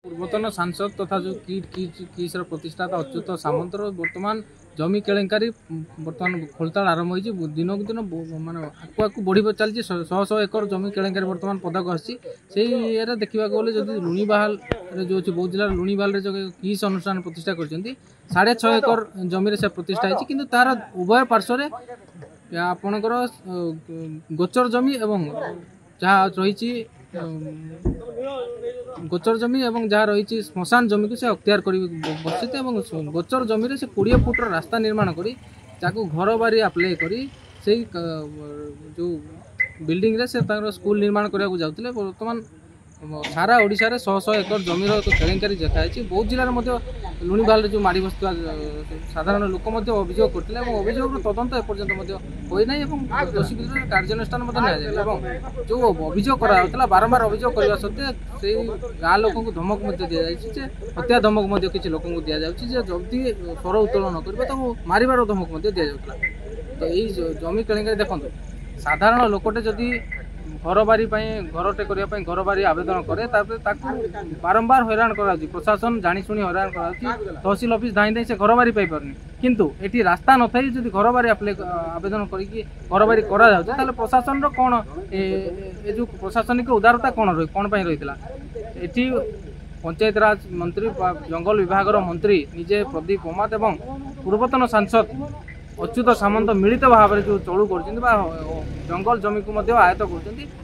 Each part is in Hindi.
पूर्वतन सांसद तथा जो किसर प्रतिष्ठाता अच्युत सामंतर वर्तमान जमी केलेंकारी बर्तमान खोलताड़ आरंभ हो दिन को दिन मानने आकु बढ़ी चलती 100 एकर जमी केलेंकारी बर्तमान पदाक आसी देखा गले जब लुणीबाहाल जो अच्छी बौद्ध जिलार लुणीबाहाल जो किस अनुष्ठान प्रतिष्ठा कर 6.5 एकर जमी से प्रतिष्ठा होती कि तार उभय पार्श्व आपणकर गोचर जमी एवं जहाँ रही गोचर जमी एवं जहाँ रही श्मशान जमी को से अख्तियार कर बसते गोचर जमी से 20 फुटर रास्ता निर्माण करी घर बारी आप्लाय करी से जो बिल्डिंग रे से स्कूल निर्माण करने को जाते बर्तमान सारा ओडिशा रे 100 एकर जमीर एक केलेंकारी देखाई बौद्ध जिले में लुणीबाहाल जो माड़ी बसुवा साधारण लोक अभियोग करते अभियोग तदंत एपर्यंत होना दोषी विरुद्ध कार्यानुष्ठान जो अभियोग कराला बारंबार अभियोग करने सत्वे से गाँ लोक धमक दि जाए हत्या धमक किसी लोक दि जाए जल्दी स्वर उत्तोलन न कर मारिबार धमक दि जाऊला। तो यही जमी केलेंकारी देखो साधारण लोकटे जदि घर बारी घरटे करने घर बारी आवेदन करे बारंबार हैरान करा प्रशासन जाशुणी हैरान करा तहसिल ऑफिस धाई धाई से घर बारी पाई पारनी किंतु एटी रास्ता न थी जब घर बारी आवेदन करके घर बारी करा जाउछ प्रशासन कौन ए जो प्रशासनिक उदारता कौन कौन रही एटी पंचायत राज मंत्री जंगल विभाग मंत्री निजे प्रदीप ओमात एवं पूर्वतन सांसद अच्युत सामंत मिलित भाव में जो चलू कर जंगल जमी को आयत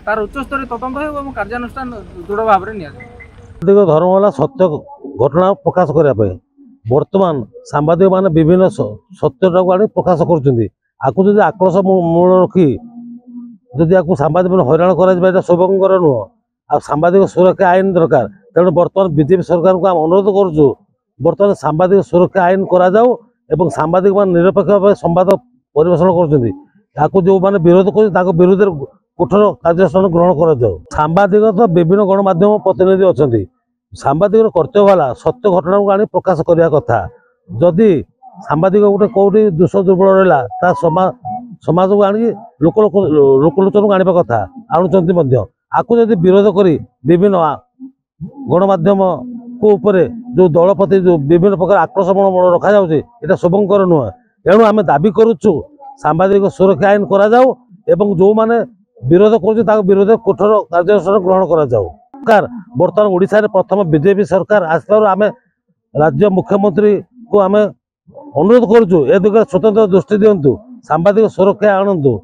कर उच्चस्तरीय तदंत हो कार्यानुष्ठान दृढ़ भाव में धर्म वाला सत्य घटना प्रकाश करने बर्तमान सांबादिक मान विभिन्न सत्यटा को आनी प्रकाश कर आक्रोश मूल रखी जदि आपको सांबादिक हैरान कर शुभंकर नुह आ सांबादिक सुरक्षा आईन दरकार तेणु बर्तमान बीजेपी सरकार को आम अनुरोध करुँ बर्तमान सांबादिक सुरक्षा आईन करा एवं सांबादिक मान निरपेक्ष भाव संवाद परिवेषण कर जो मैंने विरोध कर विरोध कठोर कार्यानुष्ठान ग्रहण कर सांबादिक तो विभिन्न गणमाध्यम प्रतिनिधि अच्छा सांबादिक कर्तव्य वाला सत्य घटना को आनी प्रकाश करने कथा जदि सांबादिक गोटे कौटी दोष दुर्बल रहा समाज को आनी लोकलोचन को आने कथा आणुंट आपको जदि विरोध कर विभिन्न गणमाध्यम को ऊपर जो दल प्रति जो विभिन्न प्रकार आक्रोश रखा जाए शुभंकर नुह तेणु आम दाबी करुचु सांबादिक सुरक्षा आईन करा एवं जो माने विरोध कर विरोध कठोर कार्यानुष्ठान ग्रहण करा सरकार बर्तमान ओडिशा रे प्रथम बीजेपी सरकार आसबार आम राज्य मुख्यमंत्री को आम अनुरोध करुचु ए दिगरे स्वतंत्र दृष्टि दिंतु सांबादिक सुरक्षा आणु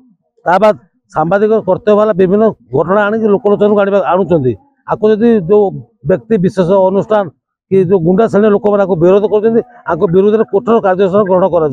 ताबाद सांबादिक कर्तव्य वाला विभिन्न घटना आनी लोकलोचन को आणुंट आपको जदि जो व्यक्ति विशेष अनुष्ठान कि जो गुंडा श्रेणी लोक विरोध कर विरोध में कठोर कार्यानुष्ठान ग्रहण करा